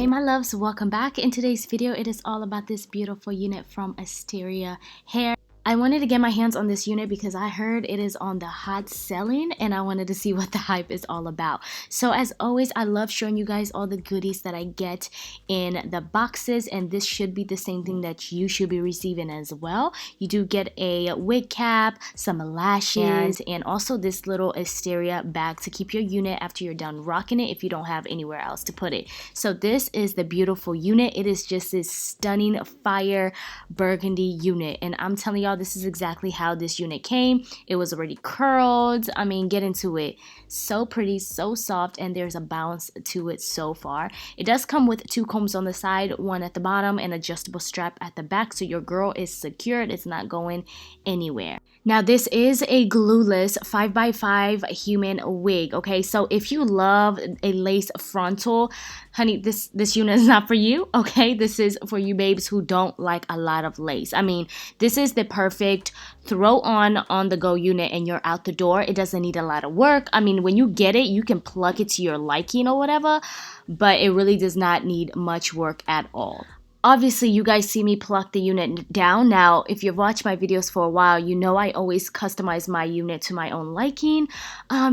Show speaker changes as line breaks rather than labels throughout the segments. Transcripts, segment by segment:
Hey my loves, welcome back. In today's video, it is all about this beautiful unit from Asteria hair. I wanted to get my hands on this unit because I heard it is on the hot selling and I wanted to see what the hype is all about. So as always, I love showing you guys all the goodies that I get in the boxes, and this should be the same thing that you should be receiving as well. You do get a wig cap, some lashes, and also this little Asteria bag to keep your unit after you're done rocking it if you don't have anywhere else to put it. So this is the beautiful unit. It is just this stunning fire burgundy unit, and I'm telling y'all, this is exactly how this unit came. It was already curled. I mean, get into it. So pretty, so soft, and there's a bounce to it so far. It does come with 2 combs on the side, 1 at the bottom, and adjustable strap at the back, so your girl is secured. It's not going anywhere. Now this is a glueless 5x5 human wig, okay? So if you love a lace frontal, honey, this unit is not for you, okay? This is for you babes who don't like a lot of lace. I mean, this is the perfect throw on the go unit and you're out the door. It doesn't need a lot of work. I mean, when you get it, you can plug it to your liking or whatever, but it really does not need much work at all. Obviously, you guys see me pluck the unit down. Now, if you've watched my videos for a while, you know I always customize my unit to my own liking.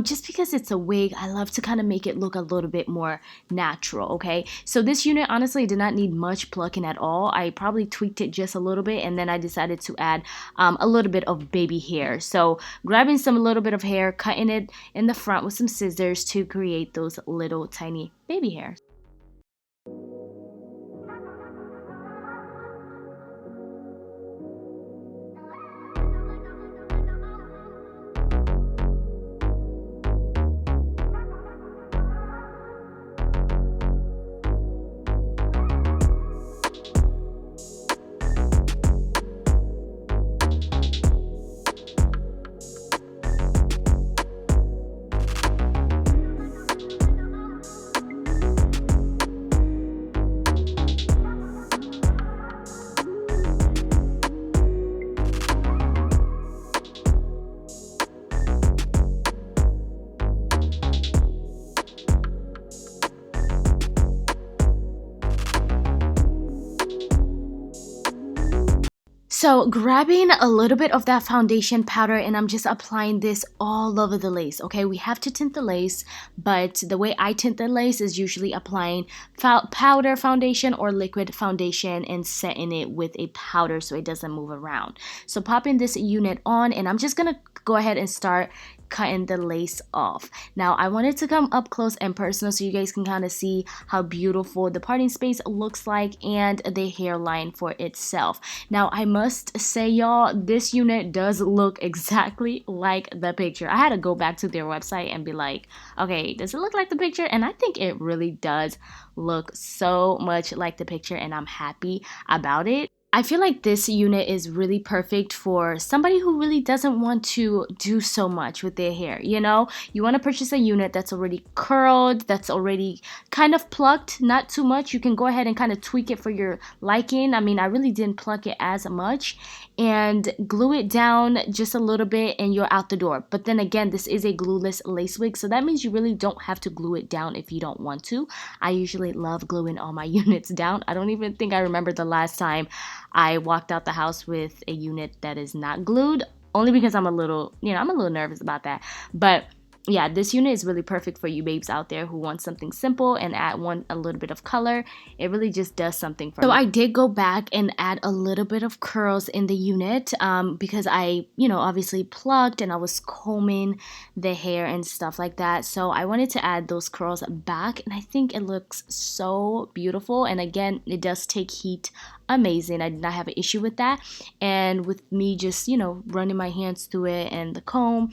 Just because it's a wig, I love to kind of make it look a little bit more natural, okay? So this unit, honestly, did not need much plucking at all. I probably tweaked it just a little bit, and then I decided to add a little bit of baby hair. So grabbing some little bit of hair, cutting it in the front with some scissors to create those little tiny baby hairs. So grabbing a little bit of that foundation powder, and I'm just applying this all over the lace, okay? We have to tint the lace, but the way I tint the lace is usually applying powder foundation or liquid foundation and setting it with a powder so it doesn't move around. So popping this unit on, and I'm just gonna go ahead and start cutting the lace off. Now I wanted to come up close and personal so you guys can kind of see how beautiful the parting space looks like and the hairline for itself. Now I must say, y'all, this unit does look exactly like the picture. I had to go back to their website and be like, okay, does it look like the picture? And I think it really does look so much like the picture, and I'm happy about it. I feel like this unit is really perfect for somebody who really doesn't want to do so much with their hair. You know, you want to purchase a unit that's already curled, that's already kind of plucked, not too much. You can go ahead and kind of tweak it for your liking. I mean, I really didn't pluck it as much, and glue it down just a little bit and you're out the door. But then again, this is a glueless lace wig, so that means you really don't have to glue it down if you don't want to. I usually love gluing all my units down. I don't even think I remember the last time I walked out the house with a unit that is not glued, only because I'm a little nervous about that. But yeah, this unit is really perfect for you babes out there who want something simple and want a little bit of color. It really just does something for me. So I did go back and add a little bit of curls in the unit because I, obviously plucked and I was combing the hair and stuff like that. So I wanted to add those curls back, and I think it looks so beautiful. And again, it does take heat amazing. I did not have an issue with that. And with me just, running my hands through it and the comb,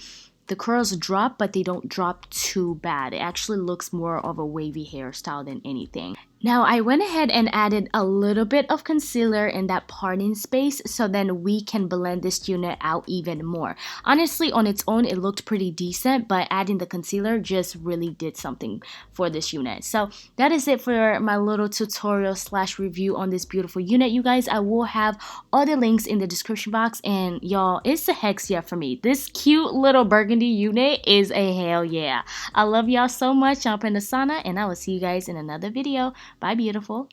the curls drop, but they don't drop too bad. It actually looks more of a wavy hairstyle than anything. Now I went ahead and added a little bit of concealer in that parting space so then we can blend this unit out even more. Honestly, on its own, it looked pretty decent, but adding the concealer just really did something for this unit. So that is it for my little tutorial slash review on this beautiful unit. You guys, I will have all the links in the description box, and y'all, it's a hex yeah for me. This cute little burgundy unit is a hell yeah. I love y'all so much. I'm in the sauna, and I will see you guys in another video. Bye, beautiful.